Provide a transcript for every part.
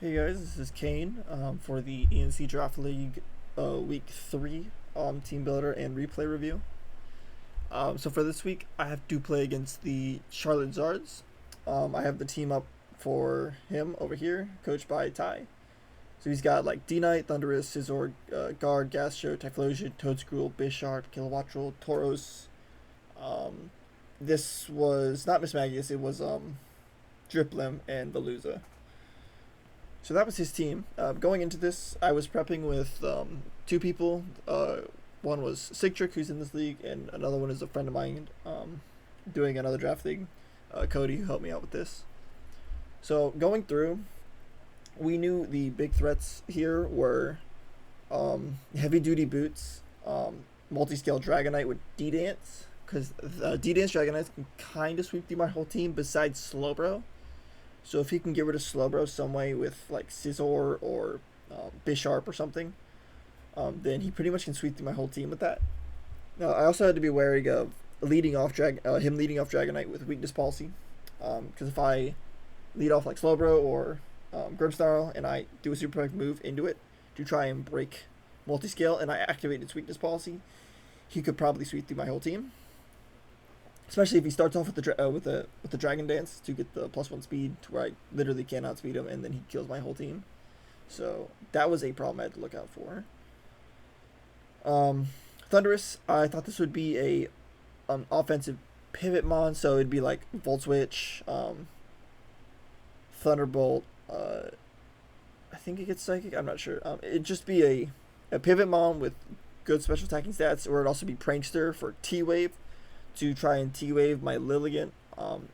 Hey guys, this is Kane for the ENC Draft League Week 3 Team Builder and Replay Review. So for this week, I have to play against the Charlotte Zards. I have the team up for him over here, coached by Ty. So he's got like D-Knight, Thunderous, Scizor, Guard, Gastro, Typhlosion, Toadscruel, Bisharp, Kilowattrel, Tauros. This was not Miss Magius, it was Driplim and Veluza. So that was his team. Going into this, I was prepping with two people. One was Sigtrick, who's in this league, and another one is a friend of mine doing another draft league, Cody, who helped me out with this. So going through, we knew the big threats here were heavy-duty boots, multi-scale Dragonite with D-Dance, because D-Dance Dragonites can kind of sweep through my whole team besides Slowbro. So if he can get rid of Slowbro some way with like Scizor or Bisharp or something, then he pretty much can sweep through my whole team with that. Now I also had to be wary of him leading off Dragonite with Weakness Policy, because if I lead off like Slowbro or Grimmsnarl and I do a Super Effect move into it to try and break Multiscale and I activate its Weakness Policy, he could probably sweep through my whole team. Especially if he starts off with the Dragon Dance to get the +1 speed to where I literally cannot speed him, and then he kills my whole team. So that was a problem I had to look out for. Thunderous, I thought this would be a offensive pivot mon, so it'd be like Volt Switch, Thunderbolt. I think it gets Psychic. I'm not sure. It'd just be a pivot mon with good special attacking stats, or it'd also be Prankster for T-Wave to try and T-Wave my Lilligant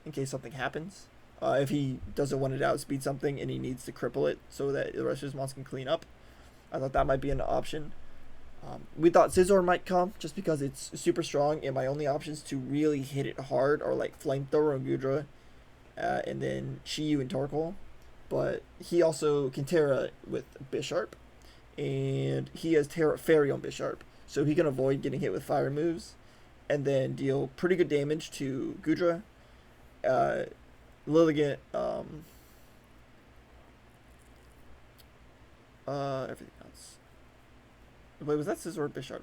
in case something happens. If he doesn't want to outspeed something and he needs to cripple it so that the rest of his mons can clean up. I thought that might be an option. We thought Scizor might come just because it's super strong and my only options to really hit it hard are like Flamethrower and Gudra and then Shiyu and Torkoal. But he also can Terra with Bisharp and he has Terra Fairy on Bisharp, so he can avoid getting hit with fire moves and then deal pretty good damage to Gudra, Lilligant, everything else. Wait, was that Scizor or Bisharp?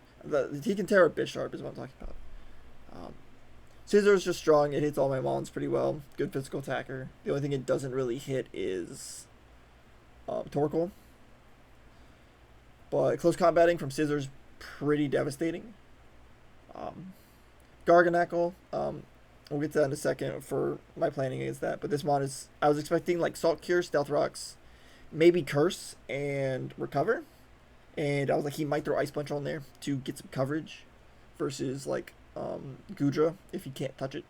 He can tear up Bisharp is what I'm talking about. Scizor is just strong. It hits all my mons pretty well. Good physical attacker. The only thing it doesn't really hit is Torkoal. But close combating from Scizor is pretty devastating. Garganacl, we'll get to that in a second for my planning against that. But this mon is, I was expecting like Salt Cure, Stealth Rocks, maybe Curse and Recover. And I was like, he might throw Ice Punch on there to get some coverage versus like Gudra if he can't touch it.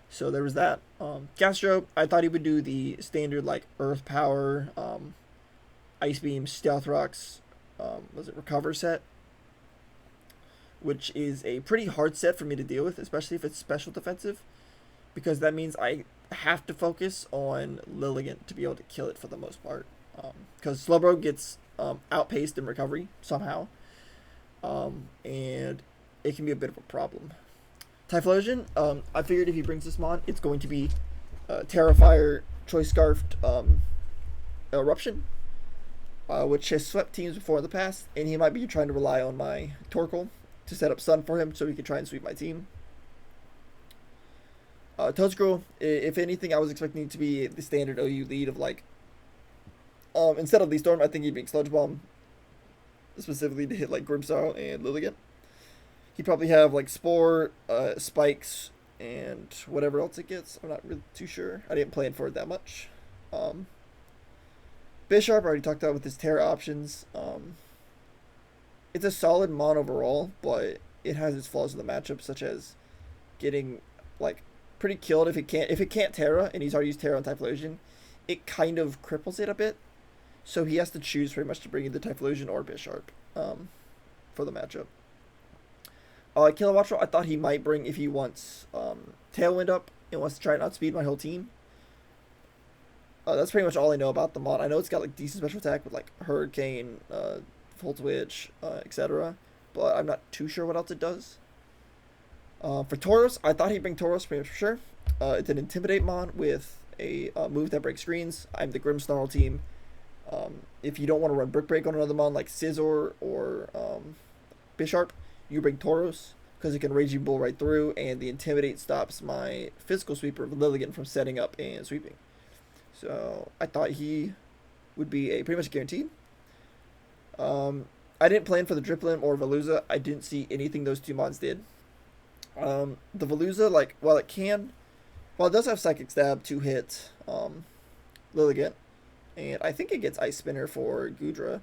So there was that. Gastro, I thought he would do the standard like Earth Power, Ice Beam, Stealth Rocks, was it Recover set? Which is a pretty hard set for me to deal with, especially if it's special defensive, because that means I have to focus on Lilligant to be able to kill it for the most part, because Slowbro gets outpaced in recovery somehow, and it can be a bit of a problem. Typhlosion, I figured if he brings this mon, it's going to be Terrafire, Choice Scarfed, Eruption, which has swept teams before in the past, and he might be trying to rely on my Torkoal to set up stun for him so he can try and sweep my team. Toadscruel, if anything, I was expecting it to be the standard OU lead of like, instead of Lee Storm, I think he'd be Sludge Bomb, specifically to hit like Grimmsnarl and Lilligant. He'd probably have like Spore, Spikes, and whatever else it gets. I'm not really too sure. I didn't plan for it that much. Bisharp, I already talked about with his Terra options. It's a solid mon overall, but it has its flaws in the matchup, such as getting like pretty killed if it can't Terra, and he's already used Terra on Typhlosion. It kind of cripples it a bit, so he has to choose pretty much to bring in the Typhlosion or Bisharp for the matchup. Kilowattrel, I thought he might bring if he wants Tailwind up and wants to try and outspeed my whole team. That's pretty much all I know about the mod. I know it's got like decent special attack with like Hurricane, Full Twitch, etc. But I'm not too sure what else it does. For Tauros, I thought he'd bring Tauros for sure. It's an Intimidate mon with a move that breaks screens. I'm the Grimmsnarl team. If you don't want to run Brick Break on another mon like Scizor or Bisharp, you bring Tauros because it can Raging Bull right through, and the Intimidate stops my physical sweeper of Lilligant from setting up and sweeping. So I thought he would be a pretty much guaranteed. I didn't plan for the Driplim or Veluza. I didn't see anything those two mods did. The Veluza, like, while it does have Psychic Stab to hit Lilligant, and I think it gets Ice Spinner for Goodra,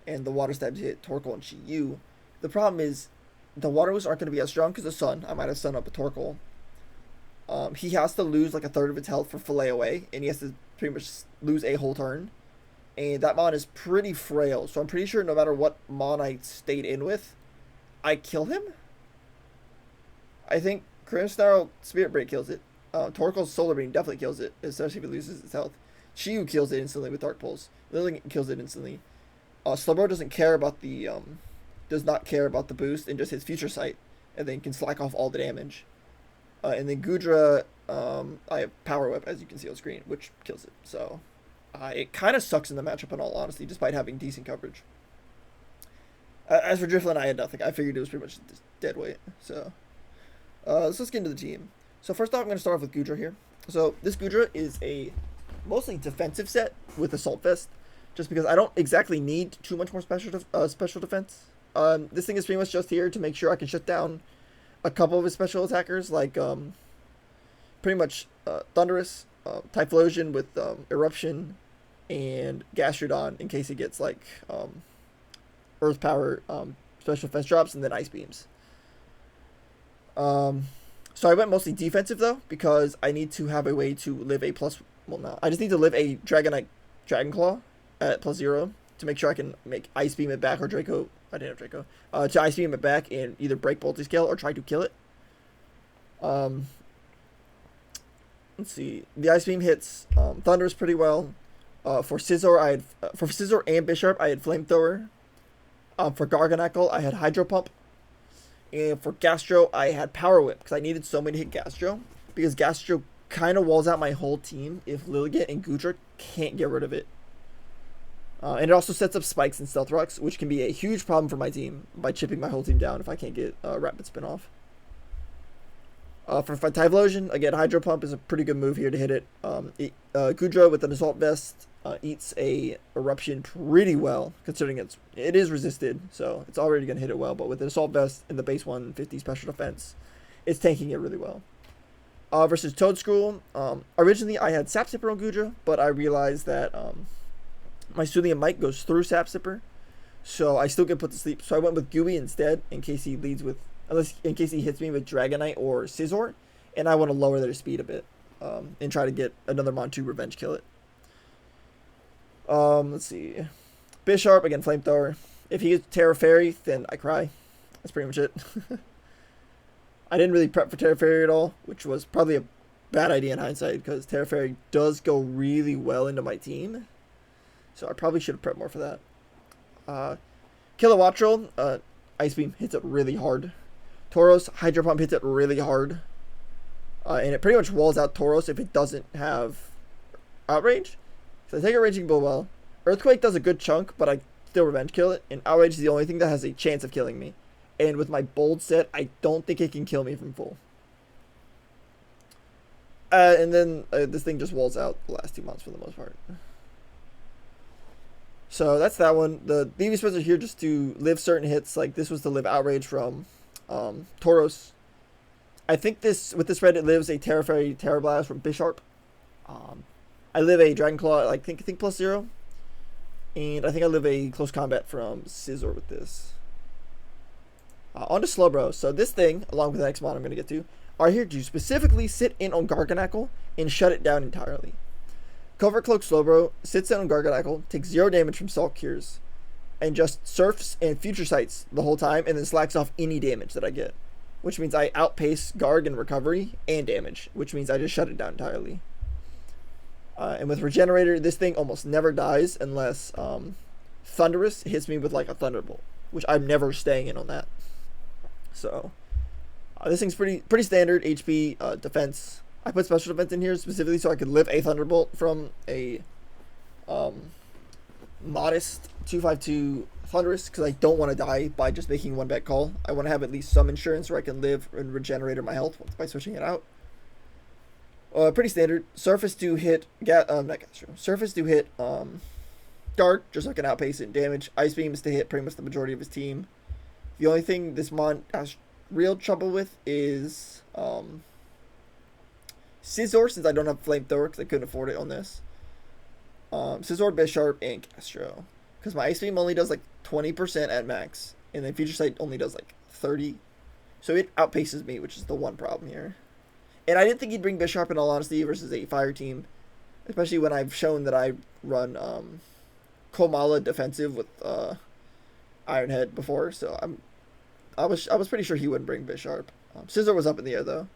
and the Water Stab to hit Torkoal and Chi-Yu. The problem is, the Water Moves aren't going to be as strong because of Sun. I might have Sun up a Torkoal. He has to lose like a third of its health for Fillet away, and he has to pretty much lose a whole turn. And that mon is pretty frail, so I'm pretty sure no matter what mon I stayed in with, I kill him. I think Cranial Spirit Break kills it. Torkoal's Solar Beam definitely kills it, especially if it loses its health. Chi-Yu kills it instantly with Dark Pulse. Lilligant kills it instantly. Slowbro does not care about the boost and just hits Future Sight, and then can slack off all the damage. And then Goodra, I have Power Whip, as you can see on screen, which kills it. So it kind of sucks in the matchup, in all honesty, despite having decent coverage. As for Driflin, I had nothing. I figured it was pretty much dead weight. So let's get into the team. So first off, I'm going to start off with Goodra here. So this Goodra is a mostly defensive set with Assault Vest, just because I don't exactly need too much more special defense. This thing is pretty much just here to make sure I can shut down a couple of his special attackers, like pretty much Thunderous, Typhlosion with Eruption, and Gastrodon in case he gets like Earth Power special defense drops, and then Ice Beams. So I went mostly defensive though, because I need to have a way to live a I just need to live a Dragonite Dragonclaw at +0 to make sure I can make Ice Beam it back, or Draco. I didn't have Draco. To Ice Beam it back and either break Multiscale or try to kill it. Let's see. The Ice Beam hits Thunderous pretty well. For Scizor, for Scizor and Bisharp, I had Flamethrower. For Garganacl, I had Hydro Pump. And for Gastro, I had Power Whip, because I needed so many to hit Gastro. Because Gastro kind of walls out my whole team if Lilligant and Goodra can't get rid of it. And it also sets up spikes and Stealth Rocks, which can be a huge problem for my team by chipping my whole team down if I can't get Rapid Spin off. For Typhlosion, again, Hydro Pump is a pretty good move here to hit it. Goodra with an Assault Vest eats a Eruption pretty well, considering it is resisted, so it's already going to hit it well. But with an Assault Vest and the base 150 special defense, it's tanking it really well. Versus Toedscruel, originally I had Sap Sipper on Goodra, but I realized that my Soothing Might goes through Sap Sipper, so I still get put to sleep. So I went with Gooey instead, in case he hits me with Dragonite or Scizor, and I want to lower their speed a bit, and try to get another Montu revenge kill it. Let's see. Bisharp, again, Flamethrower. If he gets Terra Fairy, then I cry. That's pretty much it. I didn't really prep for Terra Fairy at all, which was probably a bad idea in hindsight, because Terra Fairy does go really well into my team. So I probably should have prepped more for that. Kilowattrel, Ice Beam hits it really hard. Tauros, Hydro Pump hits it really hard. And it pretty much walls out Tauros if it doesn't have Outrage. So I take a Raging Bull well. Earthquake does a good chunk, but I still revenge kill it. And Outrage is the only thing that has a chance of killing me. And with my Bold set, I don't think it can kill me from full. And then this thing just walls out the last 2 months for the most part. So that's that one. The BB spreads are here just to live certain hits. Like this was to live Outrage from Tauros. I think with this spread it lives a Terra Fairy Terra Blast from Bisharp. I live a Dragonclaw, I think +0. And I think I live a Close Combat from Scizor with this. On to Slowbro. So this thing, along with the next mod I'm going to get to, are here to specifically sit in on Garganacl and shut it down entirely. Covert Cloak Slowbro sits in on Garganacl, takes 0 damage from Salt Cures, and just surfs and Future Sights the whole time, and then slacks off any damage that I get. Which means I outpace Garg in recovery and damage, which means I just shut it down entirely. And with Regenerator, this thing almost never dies unless Thunderous hits me with like a Thunderbolt, which I'm never staying in on that. So this thing's pretty standard HP defense. I put special defense in here specifically so I could live a Thunderbolt from a modest 252 Thunderous because I don't want to die by just making one bet call. I want to have at least some insurance where I can live and regenerate my health by switching it out. Pretty standard. Surface to hit, Surface to hit Guard, just so I can outpace it in damage. Ice Beam is to hit pretty much the majority of his team. The only thing this mon has real trouble with is Scizor, since I don't have Flamethrower because I couldn't afford it on this. Scizor, Bisharp, and Castro. Because my Ice Beam only does like 20% at max, and then Future Sight only does like 30. So it outpaces me, which is the one problem here. And I didn't think he'd bring Bisharp in all honesty versus a fire team, especially when I've shown that I run Komala defensive with Ironhead before. So I was pretty sure he wouldn't bring Bisharp. Scizor was up in the air though.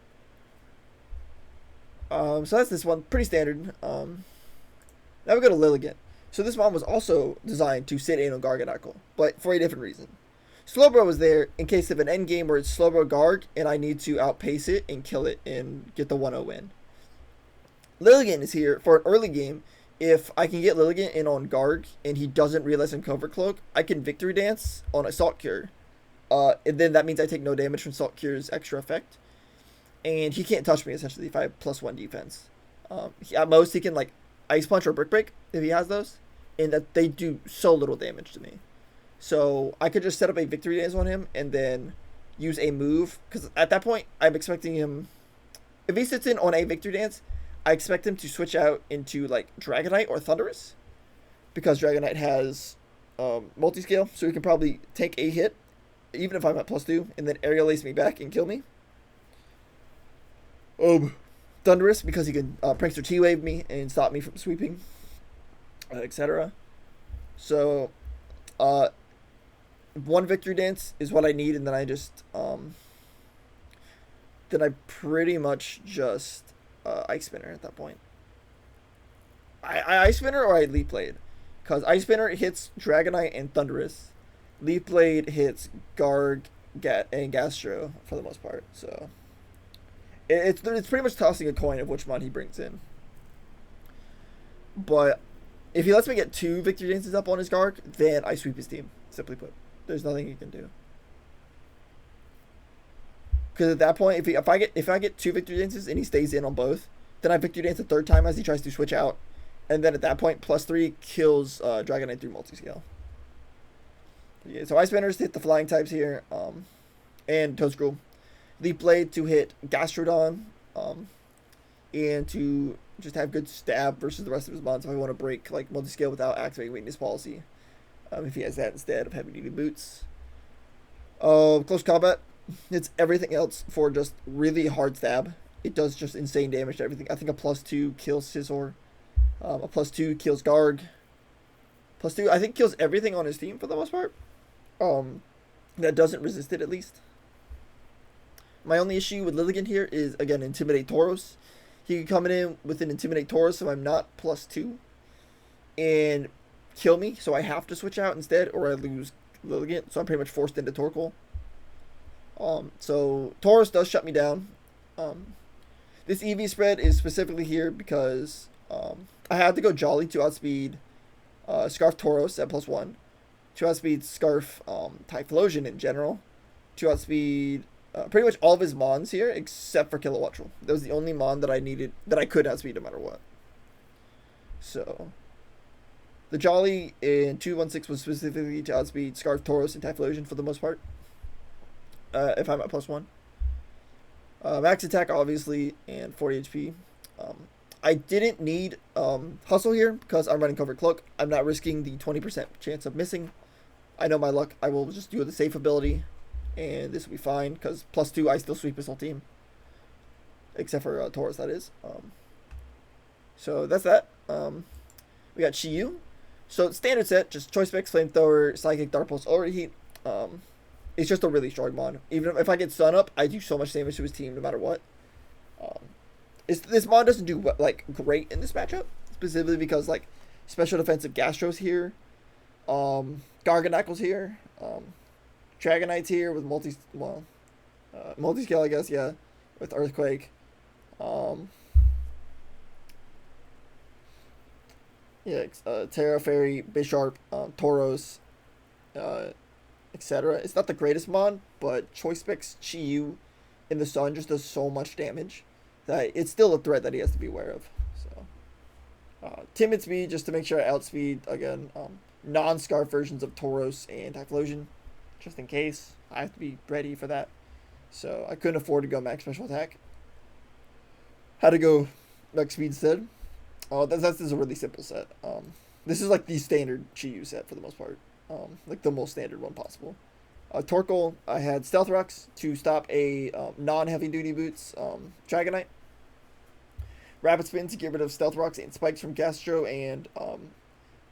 So that's this one, pretty standard. Now we go to Lilligant. So this mon was also designed to sit in on Garganacl, but for a different reason. Slowbro was there in case of an end game where it's Slowbro Garg and I need to outpace it and kill it and get the 1-0 win. Lilligant is here for an early game. If I can get Lilligant in on Garg and he doesn't realize I'm Cover Cloak, I can Victory Dance on a Salt Cure. And then that means I take no damage from Salt Cure's extra effect. And he can't touch me essentially if I have +1 defense. At most he can like Ice Punch or Brick Break if he has those. And that they do so little damage to me. So I could just set up a Victory Dance on him and then use a move. Because at that point, I'm expecting him... If he sits in on a Victory Dance, I expect him to switch out into like Dragonite or Thunderous. Because Dragonite has multi-scale. So he can probably take a hit, even if I'm at +2, and then Aerial Ace me back and kill me. Thunderous, because he can Prankster T-Wave me and stop me from sweeping, etc. So... one Victory Dance is what I need, and then I just then I pretty much just Ice Spinner at that point. I Ice Spinner or I Leaf Blade, because Ice Spinner hits Dragonite and Thunderous, Leaf Blade hits Garg, and Gastro for the most part. So it's pretty much tossing a coin of which mon he brings in. But if he lets me get 2 Victory Dances up on his Garg, then I sweep his team. Simply put, there's nothing he can do. Because at that point, if I get 2 Victory Dances and he stays in on both, then I Victory Dance a 3rd time as he tries to switch out, and then at that point, +3 kills Dragonite through multi-scale. Yeah, so Ice Spinners hit the flying types here, and Toedscruel. Leaf Blade to hit Gastrodon, and to just have good stab versus the rest of his mons if I want to break like multi-scale without activating weakness policy. If he has that instead of heavy duty boots. Close combat, it's everything else for just really hard stab. It does just insane damage to everything. I think a +2 kills Scizor. A +2 kills Garg. +2 I think kills everything on his team for the most part. That doesn't resist it at least. My only issue with Lilligant here is, again, Intimidate Tauros. He can come in with an Intimidate Tauros, so I'm not +2. And kill me, so I have to switch out instead, or I lose Lilligant, so I'm pretty much forced into Torkoal. So Tauros does shut me down. This EV spread is specifically here because I had to go Jolly to outspeed Scarf Tauros at +1, to outspeed Scarf Typhlosion in general, to outspeed pretty much all of his mons here except for Kilowattrel. That was the only mon that I needed, that I could outspeed no matter what. So the Jolly in 216 was specifically to outspeed Scarf Tauros and Typhlosion for the most part. If I'm at +1. Max attack obviously and 40 HP. I didn't need Hustle here because I'm running Covert Cloak. I'm not risking the 20% chance of missing. I know my luck. I will just do the safe ability, and this will be fine because +2 I still sweep his whole team, except for Tauros, that is. So that's that. We got Shiyu. So standard set, just Choice Specs, Flamethrower, Psychic, Dark Pulse, Overheat. It's just a really strong mon. Even if I get Sun Up, I do so much damage to his team no matter what. This mon doesn't do like great in this matchup, specifically because like special defensive Gastro's here, Garganacl's here, Dragonite's here with multi-scale, I guess, yeah, with Earthquake. Yeah, Terra, Fairy, Bisharp, Tauros, etc. It's not the greatest mon, but Choice Specs Chi-Yu in the sun just does so much damage that it's still a threat that he has to be aware of. So, Timid Speed, just to make sure I outspeed, again, non-Scarf versions of Tauros and Typhlosion, just in case. I have to be ready for that. So, I couldn't afford to go max special attack. Had to go max speed instead. This is a really simple set. This is like the standard Chi-Yu set for the most part. Like the most standard one possible. Torkoal, I had Stealth Rocks to stop a non-heavy duty boots Dragonite. Rapid Spin to get rid of Stealth Rocks and Spikes from Gastro and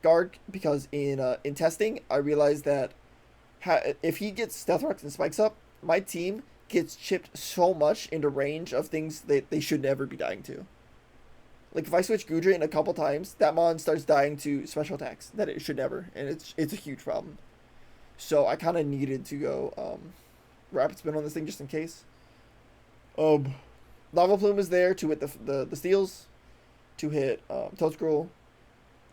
Guard, because in testing I realized that if he gets Stealth Rocks and Spikes up, my team gets chipped so much into range of things that they should never be dying to. Like if I switch Gudra in a couple times, that mon starts dying to special attacks that it should never, and it's a huge problem. So I kind of needed to go Rapid Spin on this thing just in case. Lava Plume is there to hit the steals, to hit Toedscruel,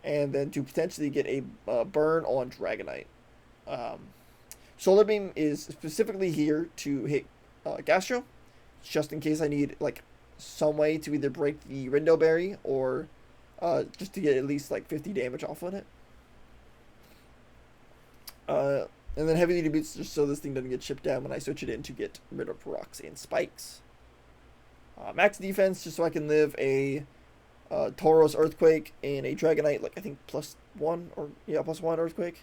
and then to potentially get a burn on Dragonite. Solar Beam is specifically here to hit Gastro, just in case I need like some way to either break the Rindo Berry or just to get at least like 50 damage off on it. And then Heavy Duty Boots just so this thing doesn't get chipped down when I switch it in to get rid of rocks and spikes. Max defense just so I can live a Tauros Earthquake and a Dragonite, like I think +1 or +1 Earthquake.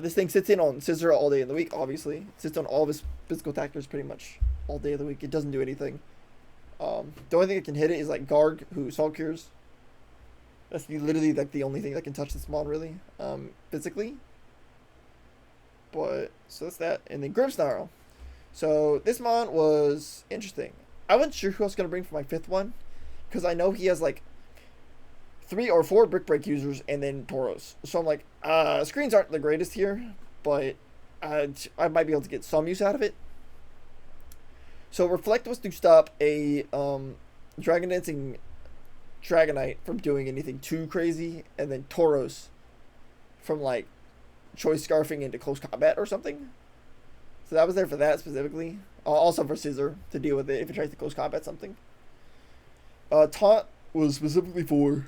This thing sits in on Scizor all day in the week, obviously. It sits on all of his physical attackers pretty much all day of the week. It doesn't do anything. The only thing that can hit it is like Garg, who Salt Cures. That's literally like the only thing that can touch this mon really, physically. But so that's that, and then Grimmsnarl. So this mon was interesting. I wasn't sure who I was gonna bring for my 5th one, because I know he has like 3 or 4 Brick Break users and then Tauros. So I'm like, screens aren't the greatest here, but I might be able to get some use out of it. So Reflect was to stop a Dragon Dancing Dragonite from doing anything too crazy, and then Tauros from like Choice Scarfing into close combat or something. So that was there for that specifically. Also for Scizor to deal with it if it tries to close combat something. Taunt was specifically for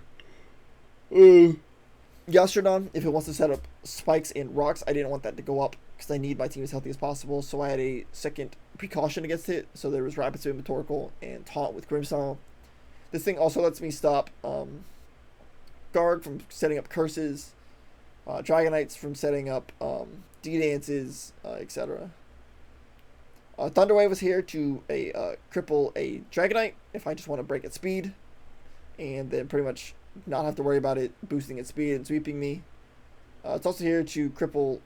Gastrodon if it wants to set up spikes and rocks. I didn't want that to go up because I need my team as healthy as possible, so I had a second precaution against it. So there was Rapid Spin with Torkoal and Taunt with Grimmsnarl. This thing also lets me stop Guard from setting up curses, Dragonites from setting up D-Dances, etc. Thunderwave was here to cripple a Dragonite if I just want to break its speed, and then pretty much not have to worry about it boosting its speed and sweeping me. It's also here to cripple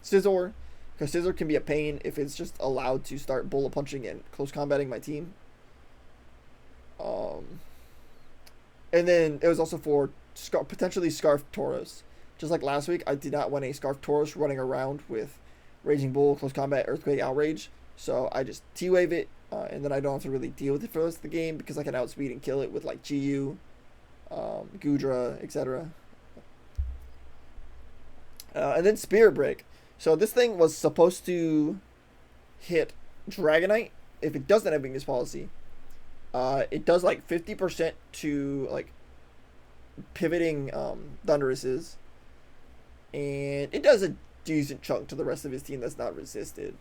Scizor, because Scizor can be a pain if it's just allowed to start bullet punching and close combating my team. And then it was also for potentially Scarf Tauros. Just like last week, I did not want a Scarf Tauros running around with Raging Bull, Close Combat, Earthquake, Outrage. So I just T-Wave it, and then I don't have to really deal with it for the rest of the game because I can outspeed and kill it with like Chi-Yu, Gudra, etc. And then Spirit Break. So this thing was supposed to hit Dragonite if it doesn't have Weakness Policy. It does like 50% to like pivoting Thunderouses, and it does a decent chunk to the rest of his team that's not resisted.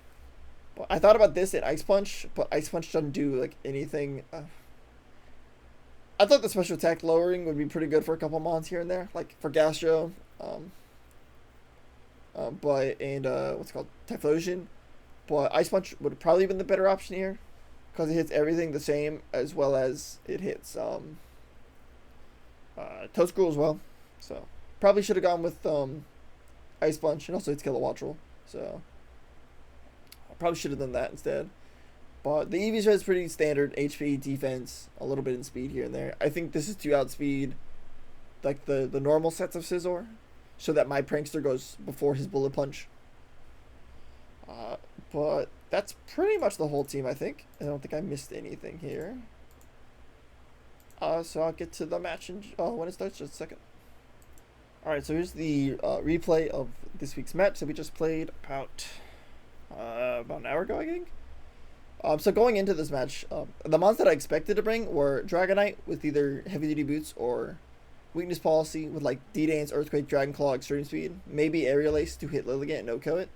But I thought about this in Ice Punch, but Ice Punch doesn't do like anything. I thought the special attack lowering would be pretty good for a couple mons here and there, like for Gastro, what's it called, Typhlosion. But Ice Punch would have probably been the better option here, because it hits everything the same, as well as it hits Toedscruel as well. So probably should have gone with Ice Punch, and also hits Kilowattrel. So I probably should have done that instead. But the EV is pretty standard HP, defense, a little bit in speed here and there. I think this is to outspeed like the normal sets of Scizor, so that my Prankster goes before his Bullet Punch. But that's pretty much the whole team, I think. I don't think I missed anything here. So I'll get to the match when it starts. Just a second. All right, so here's the replay of this week's match that we just played about an hour ago, I think. So going into this match, the mons that I expected to bring were Dragonite with either heavy duty boots or weakness policy with like D-Dance, Earthquake, Dragon Claw, Extreme Speed, maybe Aerial Ace to hit Lilligant and no-kill it.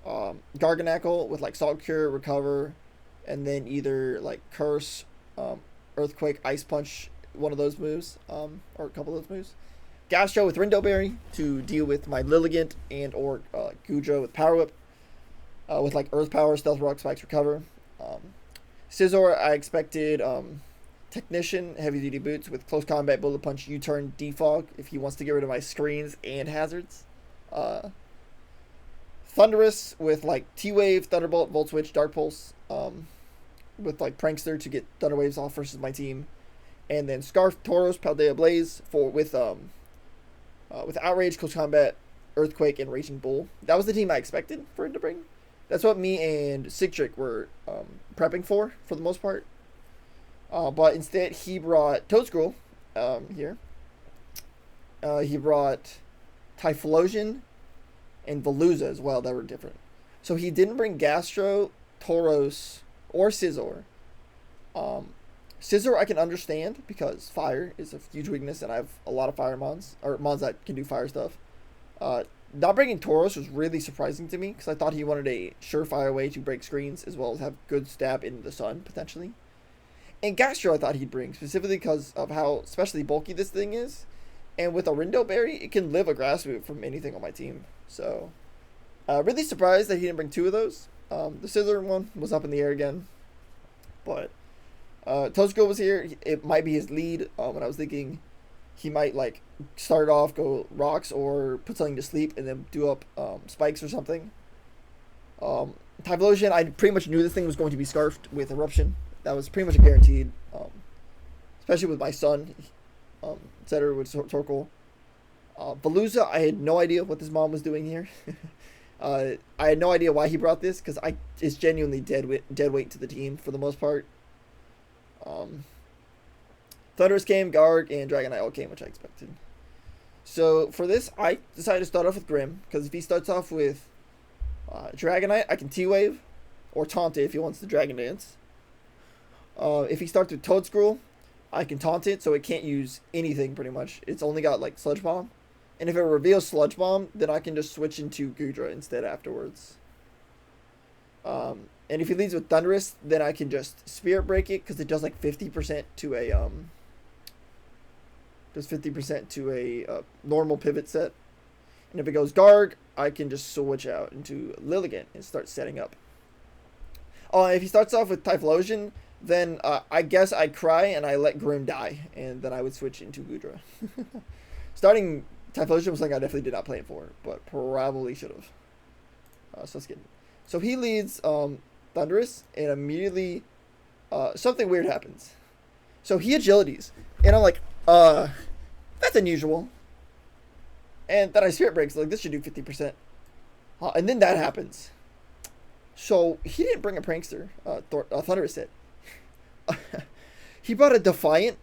Garganacl with like Salt Cure, Recover, and then either like Curse, Earthquake, Ice Punch, one of those moves, or a couple of those moves. Gastro with Rindo Berry to deal with my Lilligant and or Goodra with Power Whip, with like Earth Power, Stealth Rock, Spikes, Recover. Scizor, I expected Technician, Heavy Duty Boots with Close Combat, Bullet Punch, U-Turn, Defog if he wants to get rid of my screens and hazards. Thunderous with like T-Wave, Thunderbolt, Volt Switch, Dark Pulse, with like Prankster to get Thunder Waves off versus my team. And then Scarf, Tauros, Paldea Blaze with Outrage, Close Combat, Earthquake, and Raging Bull. That was the team I expected for him to bring. That's what me and Sigtrick were prepping for the most part. But instead, he brought Toadscruel here. He brought Typhlosion and Veluza as well that were different. So he didn't bring Gastro, Tauros, or Scizor. Scizor I can understand because fire is a huge weakness and I have a lot of fire mons, or mons that can do fire stuff. Not bringing Tauros was really surprising to me because I thought he wanted a surefire way to break screens as well as have good stab into the sun, potentially. And Gastro I thought he'd bring, specifically because of how especially bulky this thing is. And with a Rindo Berry, it can live a grass move from anything on my team. So, really surprised that he didn't bring two of those. The Scizor one was up in the air again. But Toadscruel was here. It might be his lead. When I was thinking he might like start off, go rocks, or put something to sleep and then do up spikes or something. Typhlosion, I pretty much knew this thing was going to be scarfed with Eruption. That was pretty much a guaranteed. Especially with my son, etc. with Torkoal. Veluza, I had no idea what this mom was doing here. I had no idea why he brought this because it's genuinely dead weight to the team for the most part. Thunderous came, Garg, and Dragonite all came, which I expected. So for this, I decided to start off with Grim, because if he starts off with Dragonite, I can T-Wave, or Taunt it if he wants the Dragon Dance. If he starts with Toadscruel, I can Taunt it, so it can't use anything pretty much. It's only got like Sludge Bomb. And if it reveals Sludge Bomb, then I can just switch into Goodra instead afterwards. And if he leads with Thunderous, then I can just Spirit Break it, because it does like 50% to a normal pivot set. And if it goes Garg, I can just switch out into Lilligant and start setting up. If he starts off with Typhlosion, then I guess I'd cry and I let Grim die, and then I would switch into Goodra. Starting Typhlosion was something I definitely did not plan for, but probably should have. So let's get. So he leads Thunderous, and immediately something weird happens. So he agilities, and I'm like, that's unusual. And then I Spirit Breaks, like this should do 50%. And then that happens. So he didn't bring a Prankster, Thunderous set. He brought a Defiant,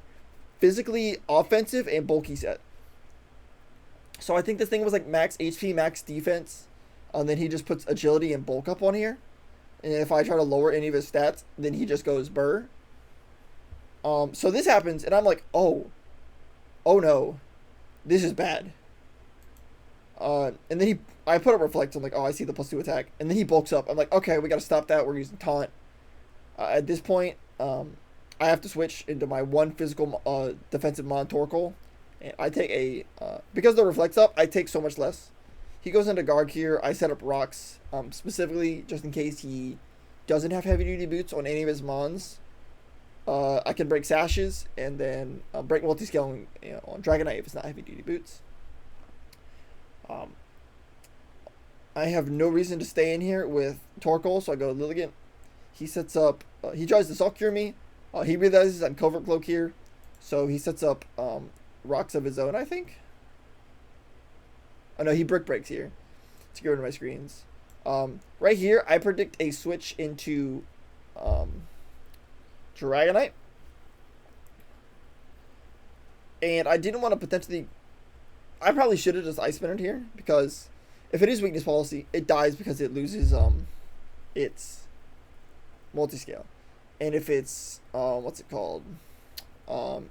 physically offensive, and bulky set. So I think this thing was like max HP, max defense. And then he just puts agility and bulk up on here. And if I try to lower any of his stats, then he just goes burr. So this happens, and I'm like, oh no, this is bad. And then I put up Reflect. I'm like, oh, I see the +2 attack. And then he bulks up. I'm like, okay, we got to stop that. We're using Taunt. At this point, I have to switch into my one physical defensive Mon Torkoal. And I take because the Reflect's up, I take so much less. He goes into Garg here. I set up rocks, specifically just in case he doesn't have heavy duty boots on any of his mons. I can break Sashes and then break multi-scale on Dragonite if it's not heavy duty boots. I have no reason to stay in here with Torkoal, so I go Lilligant. He sets up. He tries to Salt Cure me. He realizes I'm Covert Cloak here, so he sets up rocks of his own, I think. Oh no, he Brick Breaks here to get rid of my screens. Right here, I predict a switch into Dragonite. And I didn't want to potentially... I probably should have just Ice Spinnered here, because if it is weakness policy, it dies because it loses its multi-scale. And if it's, what's it called?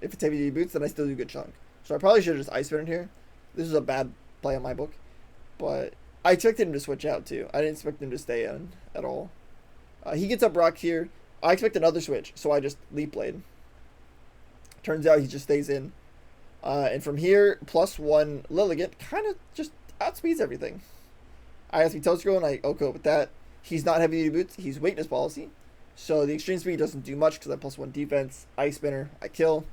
If it's heavy duty boots, then I still do good chunk. So I probably should have just Ice Spinnered here. This is a bad play on my book. But I expected him to switch out too. I didn't expect him to stay in at all. He gets up rock here. I expect another switch, so I just Leap Blade. Turns out he just stays in. And from here, +1 Lilligant kind of just outspeeds everything. I asked me Toast-Grow, and I okay with that. He's not heavy duty boots. He's weakness policy. So the extreme speed doesn't do much because I +1 defense. Ice Spinner, I kill.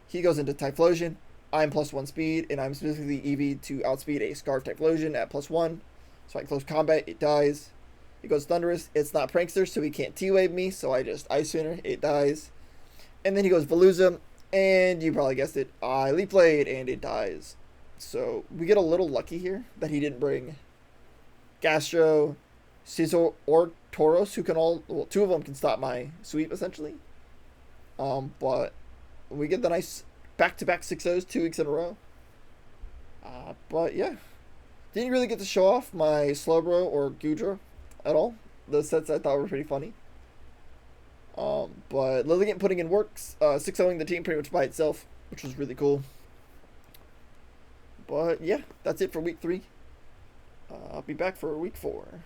He goes into Typhlosion. I'm +1 speed, and I'm specifically EV to outspeed a Scarf Typhlosion at +1. So I close combat, it dies. It goes Thunderous. It's not Prankster, so he can't T-Wave me, so I just Ice Spinner, it dies. And then he goes Veluza, and you probably guessed it, I Leap Blade, and it dies. So we get a little lucky here that he didn't bring Gastro, Scizor, or Tauros, who can all, well, 2 of them can stop my sweep, essentially. But we get the nice back-to-back 6-0s 2 weeks in a row. But yeah, didn't really get to show off my Slowbro or Goodra at all. Those sets I thought were pretty funny. But Lilligant putting in works, 6-0ing the team pretty much by itself, which was really cool. But yeah, that's it for week 3. I'll be back for week 4.